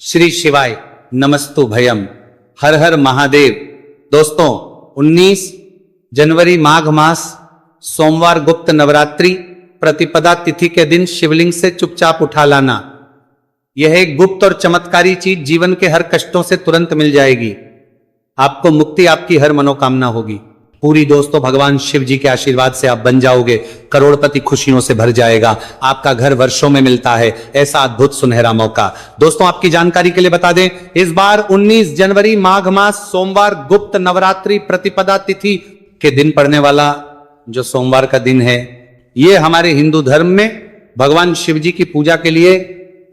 श्री शिवाय नमस्तु भयम। हर हर महादेव। दोस्तों 19 जनवरी माघ मास सोमवार गुप्त नवरात्रि प्रतिपदा तिथि के दिन शिवलिंग से चुपचाप उठा लाना। यह एक गुप्त और चमत्कारी चीज जीवन के हर कष्टों से तुरंत मिल जाएगी। आपको मुक्ति, आपकी हर मनोकामना होगी पूरी। दोस्तों भगवान शिव जी के आशीर्वाद से आप बन जाओगे करोड़पति, खुशियों से भर जाएगा। आपका घर वर्षों में मिलता है, ऐसा अद्भुत सुनहरा मौका। दोस्तों आपकी जानकारी के लिए बता दें, इस बार 19 जनवरी माघ मास सोमवार गुप्त नवरात्रि प्रतिपदा तिथि के दिन पड़ने वाला जो सोमवार का दिन है, ये हमारे हिंदू धर्म में भगवान शिव जी की पूजा के लिए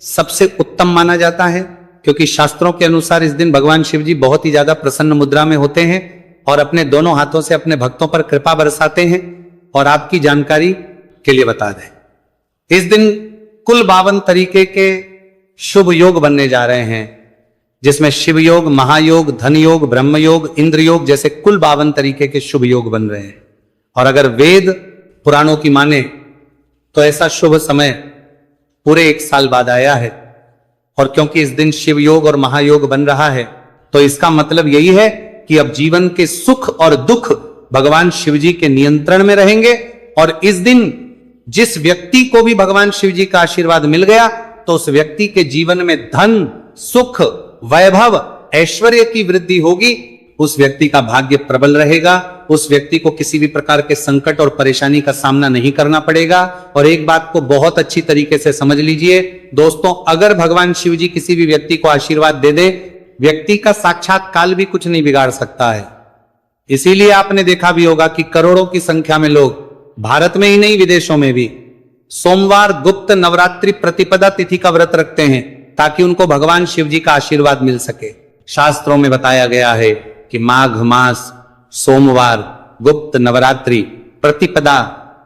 सबसे उत्तम माना जाता है, क्योंकि शास्त्रों के अनुसार इस दिन भगवान शिव जी बहुत ही ज्यादा प्रसन्न मुद्रा में होते हैं और अपने दोनों हाथों से अपने भक्तों पर कृपा बरसाते हैं। और आपकी जानकारी के लिए बता दें, इस दिन कुल 52 तरीके के शुभ योग बनने जा रहे हैं, जिसमें शिव योग, महायोग, धन योग, ब्रह्म योग, इंद्र योग जैसे कुल 52 तरीके के शुभ योग बन रहे हैं। और अगर वेद पुराणों की माने तो ऐसा शुभ समय पूरे 1 साल बाद आया है। और क्योंकि इस दिन शिव योग और महायोग बन रहा है, तो इसका मतलब यही है कि अब जीवन के सुख और दुख भगवान शिव जी के नियंत्रण में रहेंगे। और इस दिन जिस व्यक्ति को भी भगवान शिव जी का आशीर्वाद मिल गया, तो उस व्यक्ति के जीवन में धन, सुख, वैभव, ऐश्वर्य की वृद्धि होगी। उस व्यक्ति का भाग्य प्रबल रहेगा। उस व्यक्ति को किसी भी प्रकार के संकट और परेशानी का सामना नहीं करना पड़ेगा। और एक बात को बहुत अच्छी तरीके से समझ लीजिए दोस्तों, अगर भगवान शिव जी किसी भी व्यक्ति को आशीर्वाद दे दे, व्यक्ति का साक्षात काल भी कुछ नहीं बिगाड़ सकता है। इसीलिए आपने देखा भी होगा कि करोड़ों की संख्या में लोग भारत में ही नहीं, विदेशों में भी सोमवार गुप्त नवरात्रि प्रतिपदा तिथि का व्रत रखते हैं, ताकि उनको भगवान शिव जी का आशीर्वाद मिल सके। शास्त्रों में बताया गया है कि माघ मास सोमवार गुप्त नवरात्रि प्रतिपदा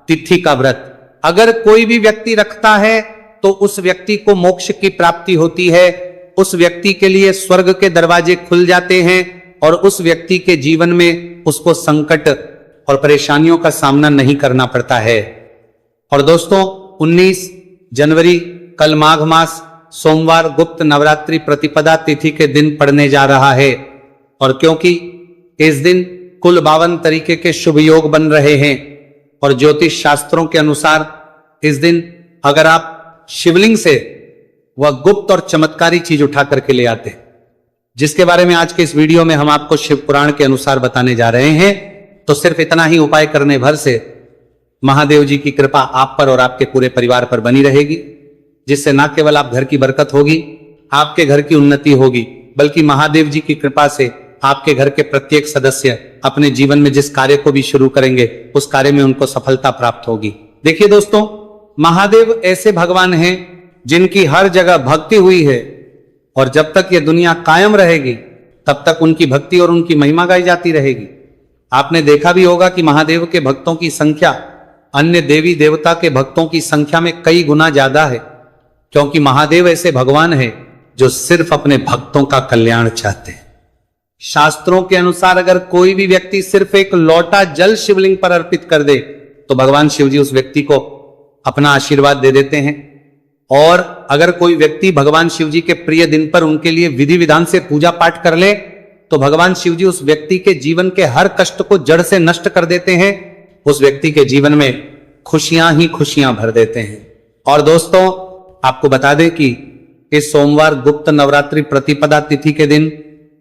तिथि का व्रत अगर कोई भी व्यक्ति रखता है, तो उस व्यक्ति को मोक्ष की प्राप्ति होती है। उस व्यक्ति के लिए स्वर्ग के दरवाजे खुल जाते हैं और उस व्यक्ति के जीवन में उसको संकट और परेशानियों का सामना नहीं करना पड़ता है। और दोस्तों 19 जनवरी कल माघ मास सोमवार गुप्त नवरात्रि प्रतिपदा तिथि के दिन पड़ने जा रहा है। और क्योंकि इस दिन कुल 52 तरीके के शुभ योग बन रहे हैं, और ज्योतिष शास्त्रों के अनुसार इस दिन अगर आप शिवलिंग से वह गुप्त और चमत्कारी चीज उठा करके ले आते, जिसके बारे में आज के इस वीडियो में हम आपको शिव पुराण के अनुसार बताने जा रहे हैं, तो सिर्फ इतना ही उपाय करने भर से महादेव जी की कृपा आप पर और आपके पूरे परिवार पर बनी रहेगी, जिससे न केवल आप घर की बरकत होगी, आपके घर की उन्नति होगी, बल्कि महादेव जी की कृपा से आपके घर के प्रत्येक सदस्य अपने जीवन में जिस कार्य को भी शुरू करेंगे, उस कार्य में उनको सफलता प्राप्त होगी। देखिए दोस्तों, महादेव ऐसे भगवान हैं जिनकी हर जगह भक्ति हुई है, और जब तक ये दुनिया कायम रहेगी तब तक उनकी भक्ति और उनकी महिमा गाई जाती रहेगी। आपने देखा भी होगा कि महादेव के भक्तों की संख्या अन्य देवी देवता के भक्तों की संख्या में कई गुना ज्यादा है, क्योंकि महादेव ऐसे भगवान है जो सिर्फ अपने भक्तों का कल्याण चाहते हैं। शास्त्रों के अनुसार अगर कोई भी व्यक्ति सिर्फ एक लोटा जल शिवलिंग पर अर्पित कर दे, तो भगवान शिव जी उस व्यक्ति को अपना आशीर्वाद दे देते हैं। और अगर कोई व्यक्ति भगवान शिव जी के प्रिय दिन पर उनके लिए विधि विधान से पूजा पाठ कर ले, तो भगवान शिव जी उस व्यक्ति के जीवन के हर कष्ट को जड़ से नष्ट कर देते हैं। उस व्यक्ति के जीवन में खुशियां ही खुशियां भर देते हैं। और दोस्तों आपको बता दें कि इस सोमवार गुप्त नवरात्रि प्रतिपदा तिथि के दिन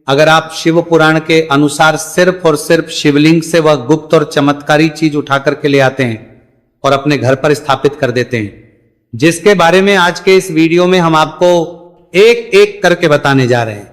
अगर आप शिव पुराण के अनुसार सिर्फ और सिर्फ शिवलिंग से वह गुप्त और चमत्कारी चीज उठा करके ले आते हैं और अपने घर पर स्थापित कर देते हैं, जिसके बारे में आज के इस वीडियो में हम आपको एक एक करके बताने जा रहे हैं,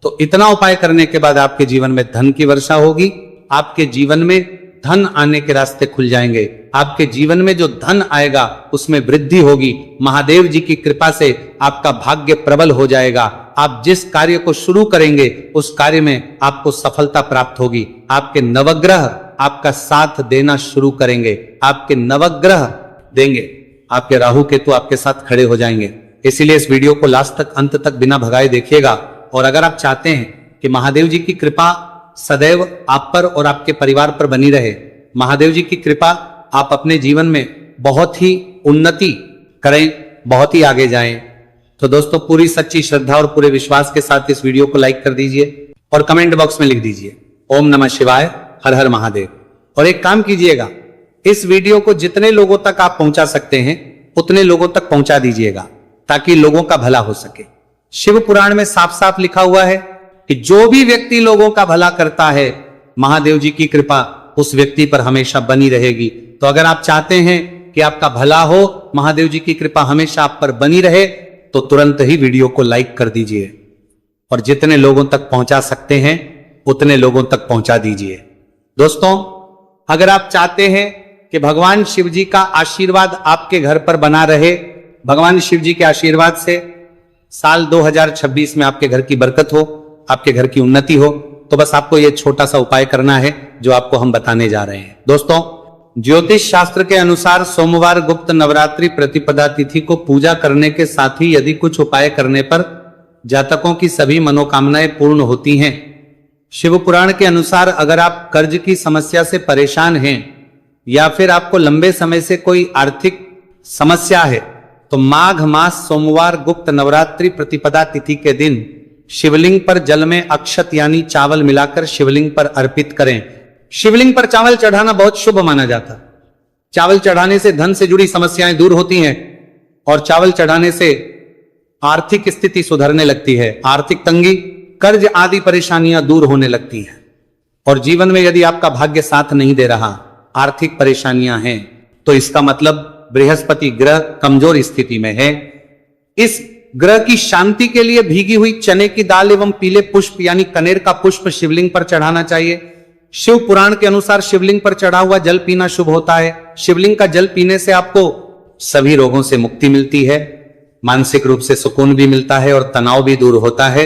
तो इतना उपाय करने के बाद आपके जीवन में धन की वर्षा होगी। आपके जीवन में धन आने के रास्ते खुल जाएंगे। आपके जीवन में जो धन आएगा उसमें वृद्धि होगी। महादेव जी की कृपा से आपका भाग्य प्रबल हो जाएगा। आप जिस कार्य को शुरू करेंगे उस कार्य में आपको सफलता प्राप्त होगी। आपके नवग्रह आपका साथ देना शुरू करेंगे। आपके नवग्रह देंगे, आपके राहु केतु आपके साथ खड़े हो जाएंगे। इसीलिए इस वीडियो को लास्ट तक, अंत तक बिना भगाए देखिएगा। और अगर आप चाहते हैं कि महादेव जी की कृपा सदैव आप पर और आपके परिवार पर बनी रहे, महादेव जी की कृपा आप अपने जीवन में बहुत ही उन्नति करें, बहुत ही आगे जाएं, तो दोस्तों पूरी सच्ची श्रद्धा और पूरे विश्वास के साथ इस वीडियो को लाइक कर दीजिए और कमेंट बॉक्स में लिख दीजिए ओम नमः शिवाय, हर हर महादेव। और एक काम कीजिएगा, इस वीडियो को जितने लोगों तक आप पहुंचा सकते हैं उतने लोगों तक पहुंचा दीजिएगा ताकि लोगों का भला हो सके। शिव पुराण में साफ साफ लिखा हुआ है कि जो भी व्यक्ति लोगों का भला करता है, महादेव जी की कृपा उस व्यक्ति पर हमेशा बनी रहेगी। तो अगर आप चाहते हैं कि आपका भला हो, महादेव जी की कृपा हमेशा आप पर बनी रहे, तो तुरंत ही वीडियो को लाइक कर दीजिए और जितने लोगों तक पहुंचा सकते हैं उतने लोगों तक पहुंचा दीजिए। दोस्तों, अगर आप चाहते हैं कि भगवान शिव जी का आशीर्वाद आपके घर पर बना रहे, भगवान शिव जी के आशीर्वाद से साल 2026 में आपके घर की बरकत हो, आपके घर की उन्नति हो, तो बस आपको यह छोटा सा उपाय करना है जो आपको हम बताने जा रहे हैं। दोस्तों, ज्योतिष शास्त्र के अनुसार सोमवार गुप्त नवरात्रि प्रतिपदा तिथि को पूजा करने के साथ ही यदि कुछ उपाय करने पर जातकों की सभी मनोकामनाएं पूर्ण होती हैं। शिव पुराण के अनुसार अगर आप कर्ज की समस्या से परेशान हैं या फिर आपको लंबे समय से कोई आर्थिक समस्या है, तो माघ मास सोमवार गुप्त नवरात्रि प्रतिपदा तिथि के दिन शिवलिंग पर जल में अक्षत यानी चावल मिलाकर शिवलिंग पर अर्पित करें। शिवलिंग पर चावल चढ़ाना बहुत शुभ माना जाता। चावल चढ़ाने से धन से जुड़ी समस्याएं दूर होती हैं और चावल चढ़ाने से आर्थिक स्थिति सुधरने लगती है, आर्थिक तंगी, कर्ज आदि परेशानियां दूर होने लगती हैं। और जीवन में यदि आपका भाग्य साथ नहीं दे रहा, आर्थिक परेशानियां हैं, तो इसका मतलब बृहस्पति ग्रह कमजोर स्थिति में है। इस ग्रह की शांति के लिए भीगी हुई चने की दाल एवं पीले पुष्प यानी कनेर का पुष्प शिवलिंग पर चढ़ाना चाहिए। शिव पुराण के अनुसार शिवलिंग पर चढ़ा हुआ जल पीना शुभ होता है। शिवलिंग का जल पीने से आपको सभी रोगों से मुक्ति मिलती है, मानसिक रूप से सुकून भी मिलता है और तनाव भी दूर होता है।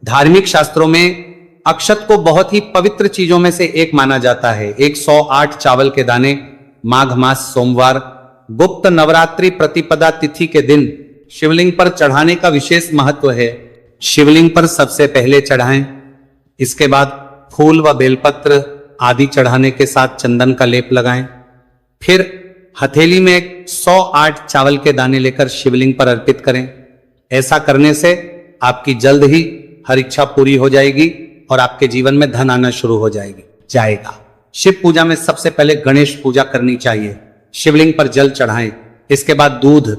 धार्मिक शास्त्रों में अक्षत को बहुत ही पवित्र चीजों में से एक माना जाता है। 108 चावल के दाने माघ मास सोमवार गुप्त नवरात्रि प्रतिपदा तिथि के दिन शिवलिंग पर चढ़ाने का विशेष महत्व है। शिवलिंग पर सबसे पहले चढ़ाएं, इसके बाद फूल व बेलपत्र आदि चढ़ाने के साथ चंदन का लेप लगाएं, फिर हथेली में 108 चावल के दाने लेकर शिवलिंग पर अर्पित करें। ऐसा करने से आपकी जल्द ही हर इच्छा पूरी हो जाएगी और आपके जीवन में धन आना शुरू हो जाएगा। शिव पूजा में सबसे पहले गणेश पूजा करनी चाहिए। शिवलिंग पर जल चढ़ाएं, इसके बाद दूध,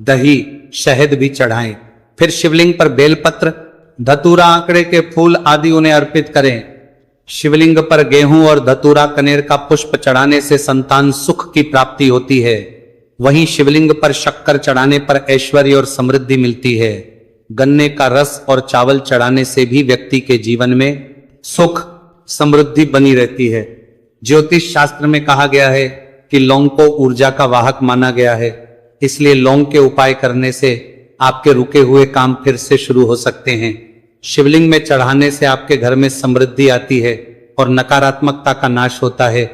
दही, शहद भी चढ़ाएं, फिर शिवलिंग पर बेलपत्र, धतूरा, आंकड़े के फूल आदि उन्हें अर्पित करें। शिवलिंग पर गेहूं और धतूरा कनेर का पुष्प चढ़ाने से संतान सुख की प्राप्ति होती है। वहीं शिवलिंग पर शक्कर चढ़ाने पर ऐश्वर्य और समृद्धि मिलती है। गन्ने का रस और चावल चढ़ाने से भी व्यक्ति के जीवन में सुख समृद्धि बनी रहती है। ज्योतिष शास्त्र में कहा गया है कि लौंग को ऊर्जा का वाहक माना गया है, इसलिए लौंग के उपाय करने से आपके रुके हुए काम फिर से शुरू हो सकते हैं। शिवलिंग में चढ़ाने से आपके घर में समृद्धि आती है और नकारात्मकता का नाश होता है।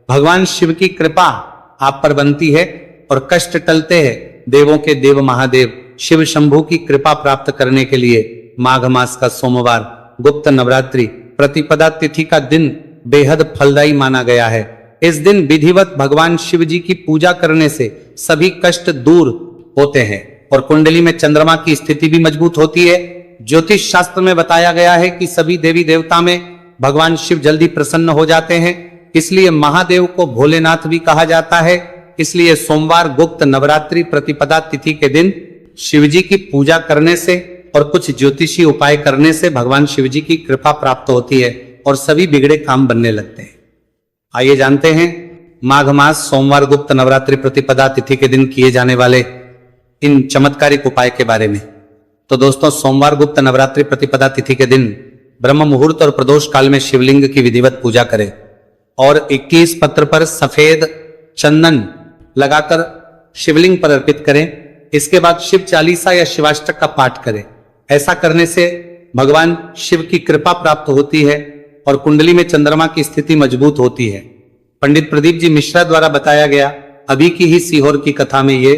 भगवान शिव की कृपा आप पर बनती है और कष्ट टलते हैं। देवों के देव महादेव शिव शंभू की कृपा प्राप्त करने के लिए माघ मास का सोमवार गुप्त नवरात्रि प्रतिपदा तिथि का दिन बेहद फलदायी माना गया है। इस दिन विधिवत भगवान शिव जी की पूजा करने से सभी कष्ट दूर होते हैं और कुंडली में चंद्रमा की स्थिति भी मजबूत होती है। ज्योतिष शास्त्र में बताया गया है कि सभी देवी देवता में भगवान शिव जल्दी प्रसन्न हो जाते हैं, इसलिए महादेव को भोलेनाथ भी कहा जाता है। इसलिए सोमवार गुप्त नवरात्रि प्रतिपदा तिथि के दिन शिव जी की पूजा करने से और कुछ ज्योतिषी उपाय करने से भगवान शिव जी की कृपा प्राप्त होती है और सभी बिगड़े काम बनने लगते हैं। आइए जानते हैं माघ मास सोमवार गुप्त नवरात्रि प्रतिपदा तिथि के दिन किए जाने वाले इन चमत्कारिक उपाय के बारे में। तो दोस्तों, सोमवार गुप्त नवरात्रि प्रतिपदा तिथि के दिन ब्रह्म मुहूर्त और प्रदोष काल में शिवलिंग की विधिवत पूजा करें और 21 पत्र पर सफेद चंदन लगाकर शिवलिंग पर अर्पित करें। इसके बाद शिव चालीसा या शिवाष्टक का पाठ करें। ऐसा करने से भगवान शिव की कृपा प्राप्त होती है और कुंडली में चंद्रमा की स्थिति मजबूत होती है। पंडित प्रदीप जी मिश्रा द्वारा बताया गया अभी की ही सीहोर की कथा में ये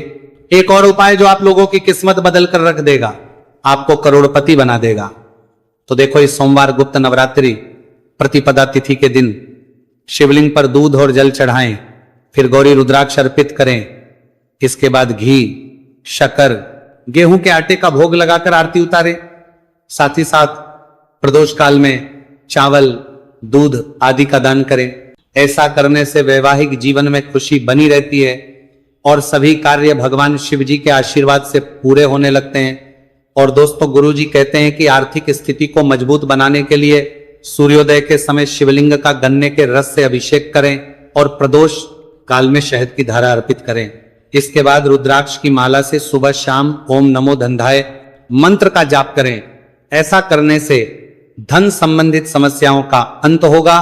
एक और उपाय जो आप लोगों की किस्मत बदल कर रख देगा, आपको करोड़पति बना देगा। तो देखो, इस सोमवार गुप्त नवरात्रि प्रतिपदा तिथि के दिन शिवलिंग पर दूध और जल चढ़ाएं, फिर गौरी रुद्राक्ष अर्पित करें। इसके बाद घी, शक्कर, गेहूं के आटे का भोग लगाकर आरती उतारें। साथ ही साथ प्रदोष काल में चावल, दूध आदि का दान करें। ऐसा करने से वैवाहिक जीवन में खुशी बनी रहती है और सभी कार्य भगवान शिव जी के आशीर्वाद से पूरे होने लगते हैं। और दोस्तों, गुरु जी कहते हैं कि आर्थिक स्थिति को मजबूत बनाने के लिए सूर्योदय के समय शिवलिंग का गन्ने के रस से अभिषेक करें और प्रदोष काल में शहद की धारा अर्पित करें। इसके बाद रुद्राक्ष की माला से सुबह शाम ओम नमो धन्धाय मंत्र का जाप करें। ऐसा करने से धन संबंधित समस्याओं का अंत होगा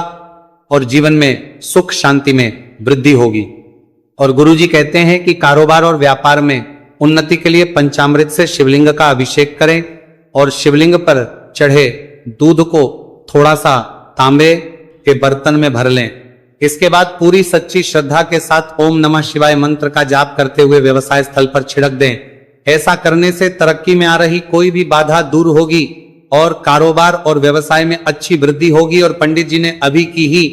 और जीवन में सुख शांति में वृद्धि होगी। और गुरुजी कहते हैं कि कारोबार और व्यापार में उन्नति के लिए पंचामृत से शिवलिंग का अभिषेक करें और शिवलिंग पर चढ़े दूध को थोड़ा सा तांबे के बर्तन में भर लें। इसके बाद पूरी सच्ची श्रद्धा के साथ ओम नमः शिवाय मंत्र का जाप करते हुए व्यवसाय स्थल पर छिड़क दें। ऐसा करने से तरक्की में आ रही कोई भी बाधा दूर होगी और कारोबार और व्यवसाय में अच्छी वृद्धि होगी। और पंडित जी ने अभी की ही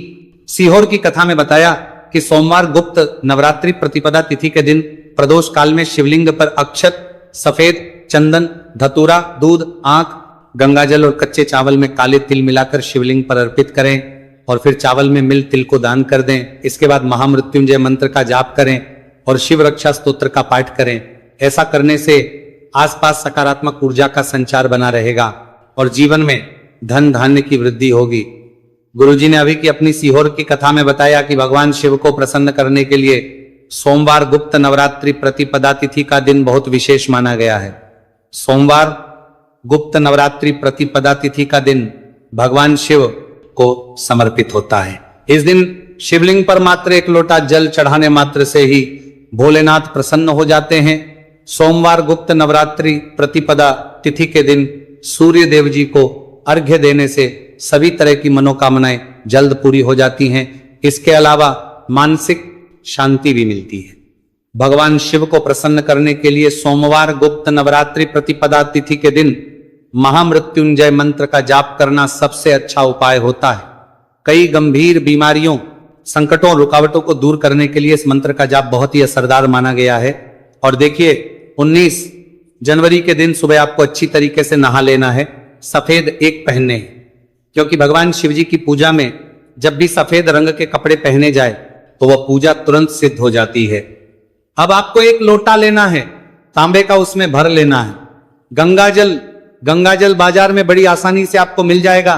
सीहोर की कथा में बताया कि सोमवार गुप्त नवरात्रि प्रतिपदा तिथि के दिन प्रदोष काल में शिवलिंग पर अक्षत, सफेद चंदन, धतूरा, दूध, आंख, गंगाजल और कच्चे चावल में काले तिल मिलाकर शिवलिंग पर अर्पित करें और फिर चावल में मिल तिल को दान कर दें। इसके बाद महामृत्युंजय मंत्र का जाप करें और शिव रक्षा स्तोत्र का पाठ करें। ऐसा करने से आसपास सकारात्मक ऊर्जा का संचार बना रहेगा और जीवन में धन धान्य की वृद्धि होगी। गुरुजी ने अभी की अपनी सीहोर की कथा में बताया कि भगवान शिव को प्रसन्न करने के लिए सोमवार गुप्त नवरात्रि प्रतिपदा तिथि का दिन बहुत विशेष माना गया है। सोमवार गुप्त नवरात्रि प्रतिपदा तिथि का दिन भगवान शिव को समर्पित होता है। इस दिन शिवलिंग पर मात्र एक लोटा जल चढ़ाने मात्र से ही भोलेनाथ प्रसन्न हो जाते हैं। सोमवार गुप्त नवरात्रि प्रतिपदा तिथि के दिन सूर्य देव जी को अर्घ्य देने से सभी तरह की मनोकामनाएं जल्द पूरी हो जाती हैं। इसके अलावा मानसिक शांति भी मिलती है। भगवान शिव को प्रसन्न करने के लिए सोमवार गुप्त नवरात्रि प्रतिपदा तिथि के दिन महामृत्युंजय मंत्र का जाप करना सबसे अच्छा उपाय होता है। कई गंभीर बीमारियों, संकटों, रुकावटों को दूर करने के लिए इस मंत्र का जाप बहुत ही असरदार माना गया है। और देखिए, 19 जनवरी के दिन सुबह आपको अच्छी तरीके से नहा लेना है, सफेद एक पहनने हैं, क्योंकि भगवान शिव जी की पूजा में जब भी सफेद रंग के कपड़े पहने जाए तो वह पूजा तुरंत सिद्ध हो जाती है। अब आपको एक लोटा लेना है, तांबे का, उसमें भर लेना है गंगाजल बाजार में बड़ी आसानी से आपको मिल जाएगा।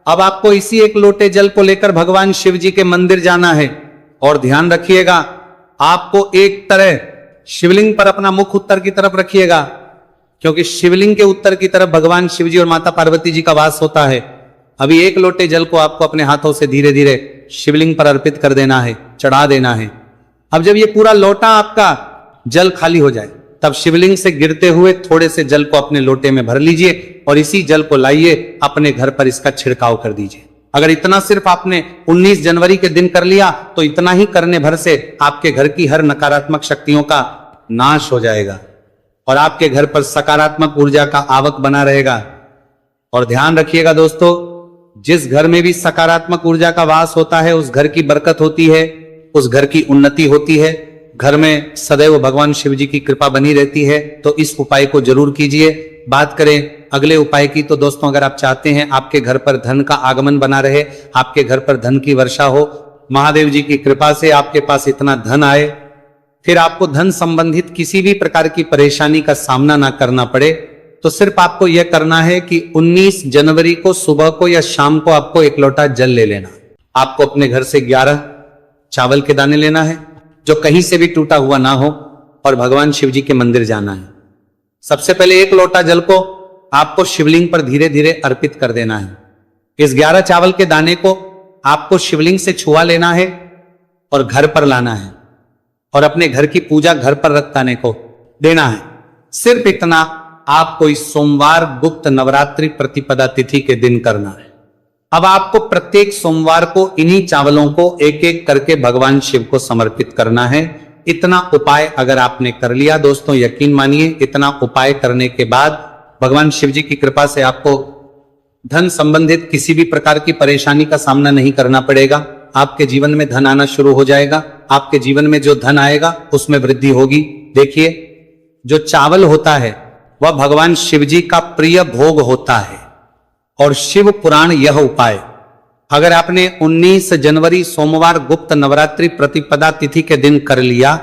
अब आपको इसी एक लोटे जल को लेकर भगवान शिव जी के मंदिर जाना है। और ध्यान रखिएगा, आपको एक तरह शिवलिंग पर अपना मुख उत्तर की तरफ रखिएगा, क्योंकि शिवलिंग के उत्तर की तरफ भगवान शिव जी और माता पार्वती जी का वास होता है। अभी एक लोटे जल को आपको अपने हाथों से धीरे धीरे शिवलिंग पर अर्पित कर देना है, चढ़ा देना है। अब जब ये पूरा लोटा आपका जल खाली हो जाए, तब शिवलिंग से गिरते हुए थोड़े से जल को अपने लोटे में भर लीजिए और इसी जल को लाइए अपने घर पर इसका छिड़काव कर दीजिए। अगर इतना सिर्फ आपने 19 जनवरी के दिन कर लिया तो इतना ही करने भर से आपके घर की हर नकारात्मक शक्तियों का नाश हो जाएगा और आपके घर पर सकारात्मक ऊर्जा का आवक बना रहेगा। और ध्यान रखिएगा दोस्तों, जिस घर में भी सकारात्मक ऊर्जा का वास होता है उस घर की बरकत होती है, उस घर की उन्नति होती है, घर में सदैव भगवान शिव जी की कृपा बनी रहती है। तो इस उपाय को जरूर कीजिए। बात करें अगले उपाय की, तो दोस्तों, अगर आप चाहते हैं आपके घर पर धन का आगमन बना रहे, आपके घर पर धन की वर्षा हो, महादेव जी की कृपा से आपके पास इतना धन आए, फिर आपको धन संबंधित किसी भी प्रकार की परेशानी का सामना ना करना पड़े, तो सिर्फ आपको यह करना है कि 19 जनवरी को सुबह को या शाम को आपको एक लोटा जल ले लेना। आपको अपने घर से 11 चावल के दाने लेना है, जो कहीं से भी टूटा हुआ ना हो, और भगवान शिव जी के मंदिर जाना है। सबसे पहले एक लोटा जल को आपको शिवलिंग पर धीरे धीरे अर्पित कर देना है। इस 11 चावल के दाने को आपको शिवलिंग से छुआ लेना है और घर पर लाना है और अपने घर की पूजा घर पर रखने को देना है। सिर्फ इतना आपको इस सोमवार गुप्त नवरात्रि प्रतिपदा तिथि के दिन करना है। अब आपको प्रत्येक सोमवार को इन्हीं चावलों को एक एक करके भगवान शिव को समर्पित करना है। इतना उपाय अगर आपने कर लिया दोस्तों, यकीन मानिए, इतना उपाय करने के बाद भगवान शिव जी की कृपा से आपको धन संबंधित किसी भी प्रकार की परेशानी का सामना नहीं करना पड़ेगा। आपके जीवन में धन आना शुरू हो जाएगा। आपके जीवन में जो धन आएगा उसमें वृद्धि होगी। देखिए, जो चावल होता है वह भगवान शिव जी का प्रिय भोग होता है। और शिव पुराण यह उपाय अगर आपने 19 जनवरी सोमवार गुप्त नवरात्रि प्रतिपदा तिथि के दिन कर लिया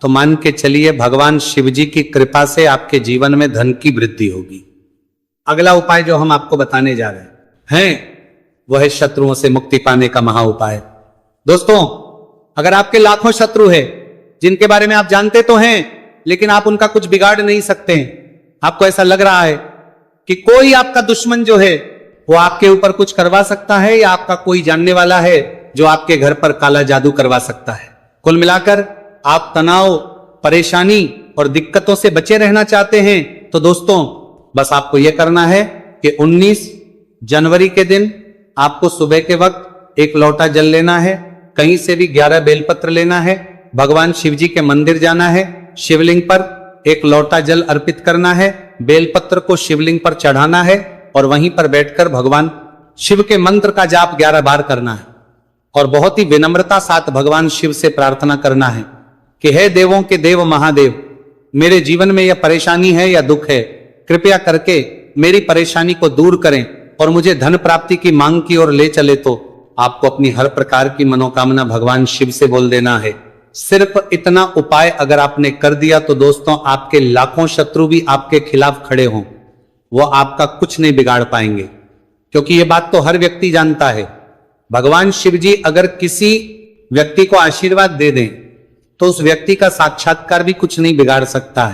तो मान के चलिए भगवान शिव जी की कृपा से आपके जीवन में धन की वृद्धि होगी। अगला उपाय जो हम आपको बताने जा रहे हैं वह है शत्रुओं से मुक्ति पाने का महा उपाय। दोस्तों, अगर आपके लाखों शत्रु है जिनके बारे में आप जानते तो हैं लेकिन आप उनका कुछ बिगाड़ नहीं सकते हैं, आपको ऐसा लग रहा है कि कोई आपका दुश्मन जो है वो आपके ऊपर कुछ करवा सकता है या आपका कोई जानने वाला है जो आपके घर पर काला जादू करवा सकता है। कुल मिलाकर आप तनाव, परेशानी और दिक्कतों से बचे रहना चाहते हैं तो दोस्तों बस आपको यह करना है कि 19 जनवरी के दिन आपको सुबह के वक्त एक लोटा जल लेना है, कहीं से भी 11 बेलपत्र लेना है, भगवान शिव जी के मंदिर जाना है, शिवलिंग पर एक लोटा जल अर्पित करना है, बेलपत्र को शिवलिंग पर चढ़ाना है और वहीं पर बैठकर भगवान शिव के मंत्र का जाप 11 बार करना है और बहुत ही विनम्रता साथ भगवान शिव से प्रार्थना करना है कि हे देवों के देव महादेव, मेरे जीवन में यह परेशानी है या दुख है, कृपया करके मेरी परेशानी को दूर करें और मुझे धन प्राप्ति की मांग की ओर ले चले। तो आपको अपनी हर प्रकार की मनोकामना भगवान शिव से बोल देना है। सिर्फ इतना उपाय अगर आपने कर दिया तो दोस्तों आपके लाखों शत्रु भी आपके खिलाफ खड़े हों, वो आपका कुछ नहीं बिगाड़ पाएंगे, क्योंकि ये बात तो हर व्यक्ति जानता है। भगवान शिव जी अगर किसी व्यक्ति को आशीर्वाद दे दें तो उस व्यक्ति का साक्षात्कार भी कुछ नहीं बिगाड़ सकता है।